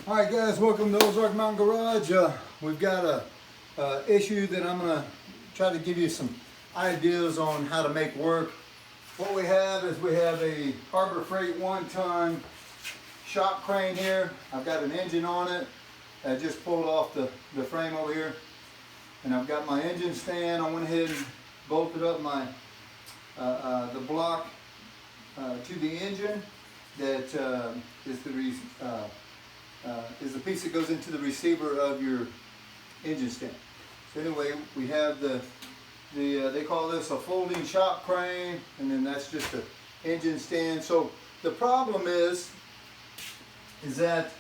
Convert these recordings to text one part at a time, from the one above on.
Alright guys, welcome to Ozark Mountain Garage. We've got a issue that I'm going to try to give you some ideas on how to make work. What we have is we have a Harbor Freight 1-ton shop crane here. I've got an engine on it. I just pulled off the frame over here. And I've got my engine stand. I went ahead and bolted up my the block to the engine that is the piece that goes into the receiver of your engine stand. So anyway, we have they call this a folding shop crane, and then that's just the engine stand. So the problem is that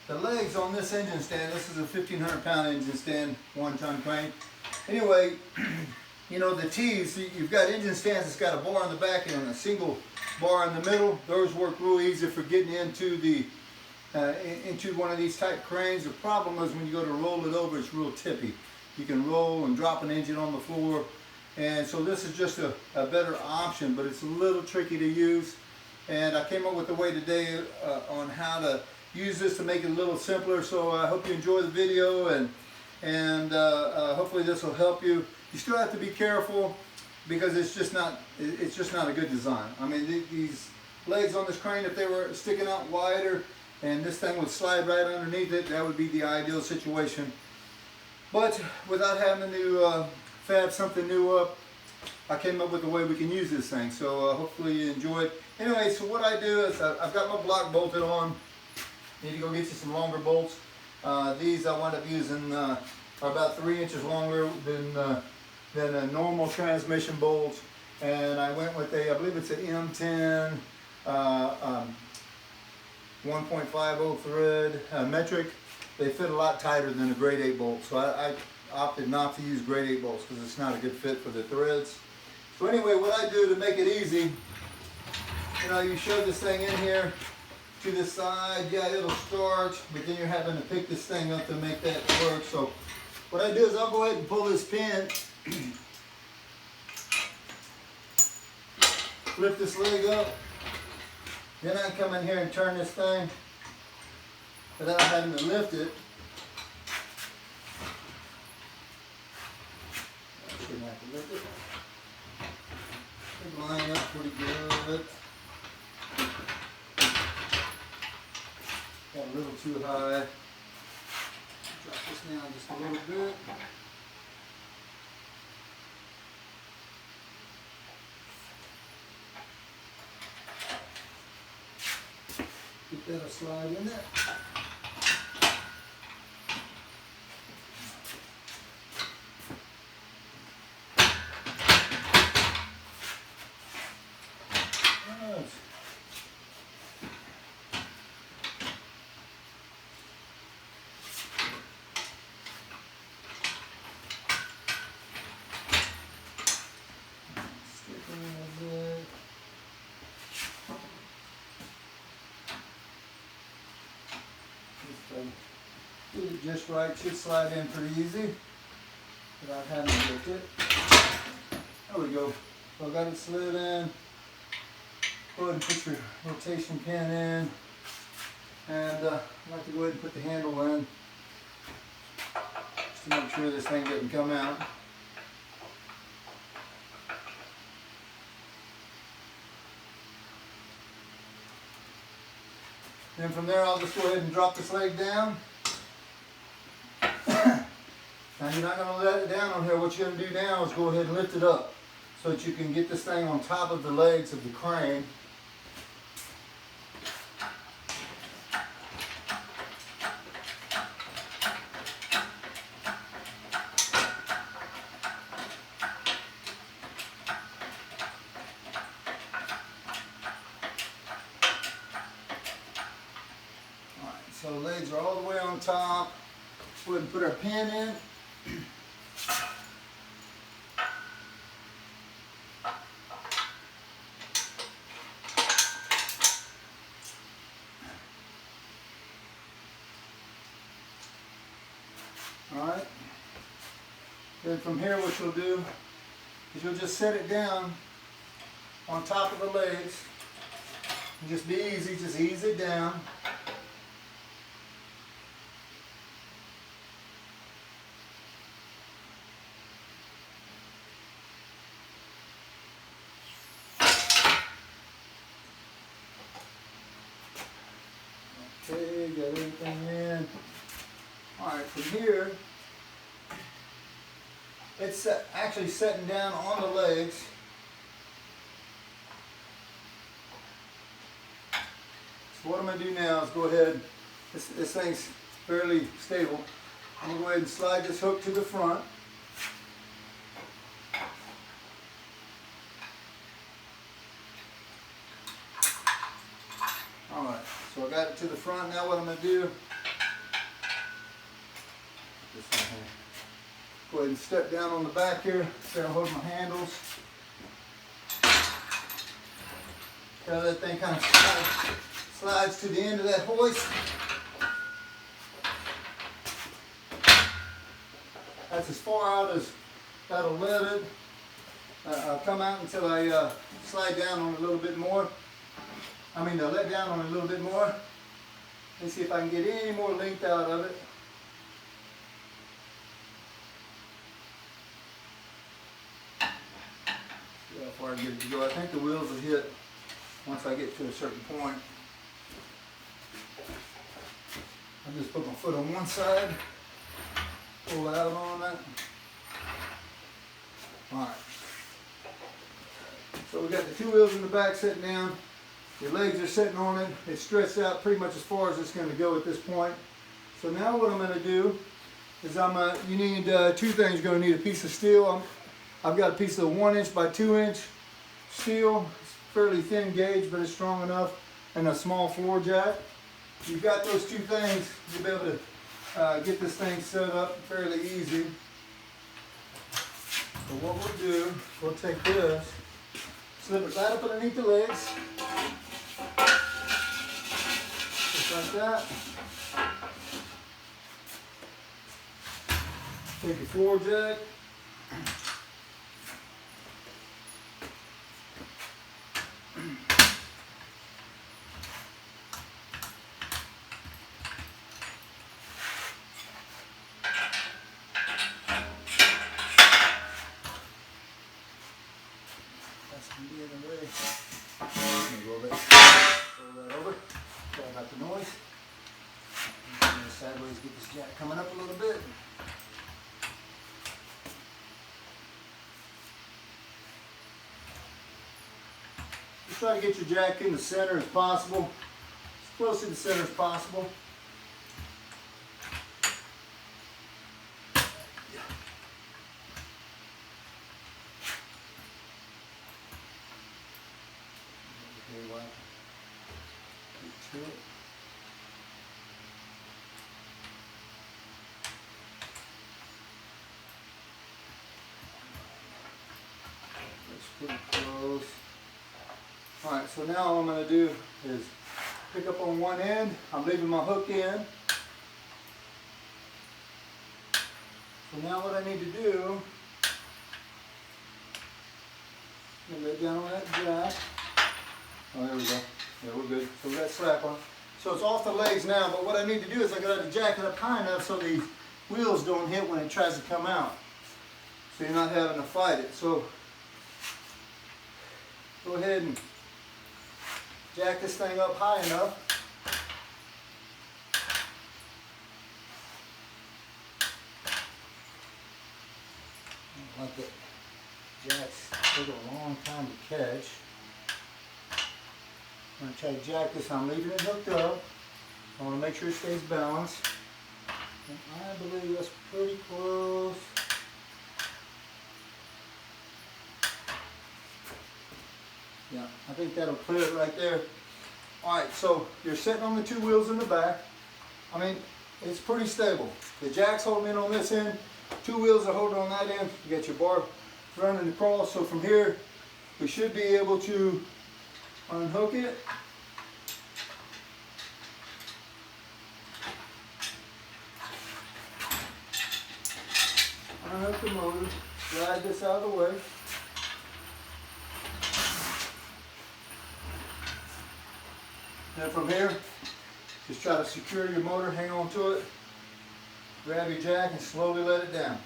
the legs on this engine stand, this is a 1,500-pound engine stand, 1-ton crane. Anyway, you know the T's, you've got engine stands that's got a bar on the back and a single bar in the middle. Those work real easy for getting into into one of these type cranes. The problem is when you go to roll it over, it's real tippy. You can roll and drop an engine on the floor, and so this is just a better option, but it's a little tricky to use. And I came up with a way today on how to use this to make it a little simpler. So I hope you enjoy the video, and hopefully this will help you. You still have to be careful because it's just not a good design. I mean, these legs on this crane, if they were sticking out wider and this thing would slide right underneath it, that would be the ideal situation. But without having to fab something new up, I came up with a way we can use this thing. So hopefully you enjoy it. Anyway, so what I do is I've got my block bolted on. Need to go get you some longer bolts. These I wound up using are about 3 inches longer than a normal transmission bolts. And I went with I believe it's an M10 1.50 thread metric. They fit a lot tighter than a grade 8 bolt, so I opted not to use grade 8 bolts because it's not a good fit for the threads. So anyway, what I do to make it easy, you know, you shove this thing in here to the side. Yeah, it'll start, but then you're having to pick this thing up to make that work. So what I do is I'll go ahead and pull this pin, flip this leg up. Then I come in here and turn this thing without having to lift it. I shouldn't have to lift it. Should line up pretty good. Got a little too high. Drop this down just a little bit. Get that a slide in there. Right. Stick it in there. Get it just right, should slide in pretty easy without having to lift it. There we go. So I got it slid in. Go ahead and put your rotation pin in, and I like to go ahead and put the handle in just to make sure this thing doesn't come out. Then from there, I'll just go ahead and drop this leg down. Now you're not going to let it down on here. What you're going to do now is go ahead and lift it up so that you can get this thing on top of the legs of the crane. So the legs are all the way on top. Go ahead and put our pin in. Alright. Then from here what you'll do is you'll just set it down on top of the legs. And just be easy, just ease it down. got everything in. All right, from here, it's actually setting down on the legs. So what I'm going to do now is go ahead, this thing's fairly stable. I'm going to go ahead and slide this hook to the front. Alright, so I got it to the front. Now what I'm going to do, this one here. Go ahead and step down on the back here, so I hold my handles. Now that thing kind of slides to the end of that hoist. That's as far out as that'll let it. I'll come out until I slide down on it a little bit more. Let down on it a little bit more. Let's see if I can get any more length out of it. See how far I get it to go. I think the wheels will hit once I get to a certain point. I'll just put my foot on one side, pull out on it. Alright. So we got the two wheels in the back sitting down. Your legs are sitting on it. It's stretched out pretty much as far as it's going to go at this point. So now what I'm going to do is you need two things. You're going to need a piece of steel. I've got a piece of 1 inch by 2 inch steel. It's fairly thin gauge, but it's strong enough, and a small floor jack. If you've got those two things, you'll be able to get this thing set up fairly easy. So what we'll do, we'll take this, slip it right up underneath the legs. Like that. Take your floor jack. That's going to be in the way. Let me roll that over. Sorry about the noise. I'm going to sideways get this jack coming up a little bit. Just try to get your jack in the center as possible, as close to the center as possible. Pretty close. Alright, so now all I'm going to do is pick up on one end. I'm leaving my hook in. So now what I need to do is lay down on that jack. Oh, there we go. Yeah, we're good. So we got strap on. So it's off the legs now, but what I need to do is I got to jack it up high enough so these wheels don't hit when it tries to come out. So you're not having to fight it. So go ahead and jack this thing up high enough. Like the jacks take a long time to catch. I'm going to try to jack this. I'm leaving it hooked up. I want to make sure it stays balanced. And I believe that's pretty close. Yeah, I think that'll clear it right there. Alright, so you're sitting on the two wheels in the back. It's pretty stable. The jack's holding in on this end. Two wheels are holding on that end. You got your bar running across. So from here, we should be able to unhook it. Unhook the motor. Slide this out of the way. Then from here, just try to secure your motor, hang on to it, grab your jack and slowly let it down.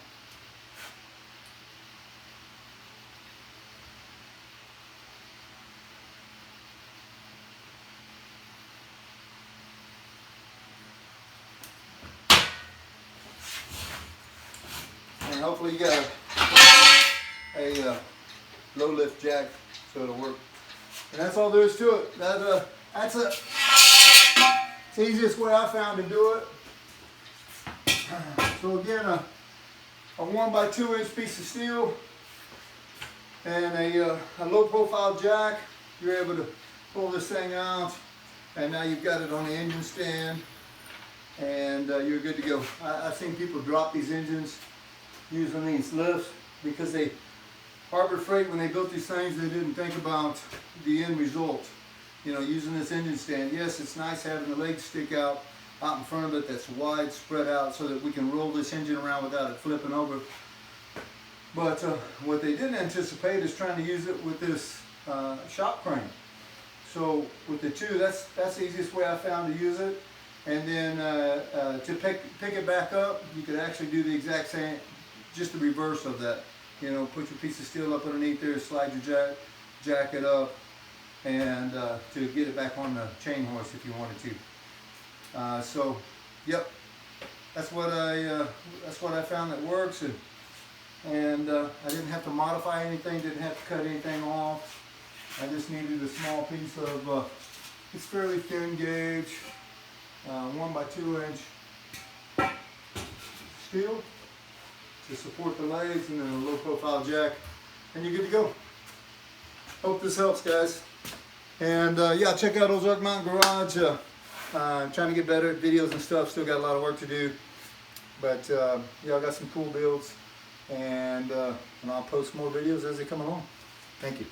And hopefully you got a low lift jack so it'll work. And that's all there is to it. That's the easiest way I found to do it. So again, a 1 by 2 inch piece of steel and a low profile jack. You're able to pull this thing out, and now you've got it on the engine stand, and you're good to go. I've seen people drop these engines using these lifts because they Harbor Freight, when they built these things, they didn't think about the end result. You know, using this engine stand, yes, it's nice having the legs stick out in front of it that's wide, spread out, so that we can roll this engine around without it flipping over. But what they didn't anticipate is trying to use it with this shop crane. So with the two, that's the easiest way I found to use it. And then to pick it back up, you could actually do the exact same, just the reverse of that. You know, put your piece of steel up underneath there, slide your jack it up, and to get it back on the chain horse if you wanted to. So, yep, that's what I found that works, and I didn't have to modify anything, didn't have to cut anything off. I just needed a small piece of it's fairly thin gauge, 1 by 2 inch steel to support the legs, and then a low profile jack, and you're good to go. Hope this helps, guys. And yeah, check out Ozark Mountain Garage. I'm trying to get better at videos and stuff. Still got a lot of work to do, but yeah, I got some cool builds, and I'll post more videos as they come along. Thank you.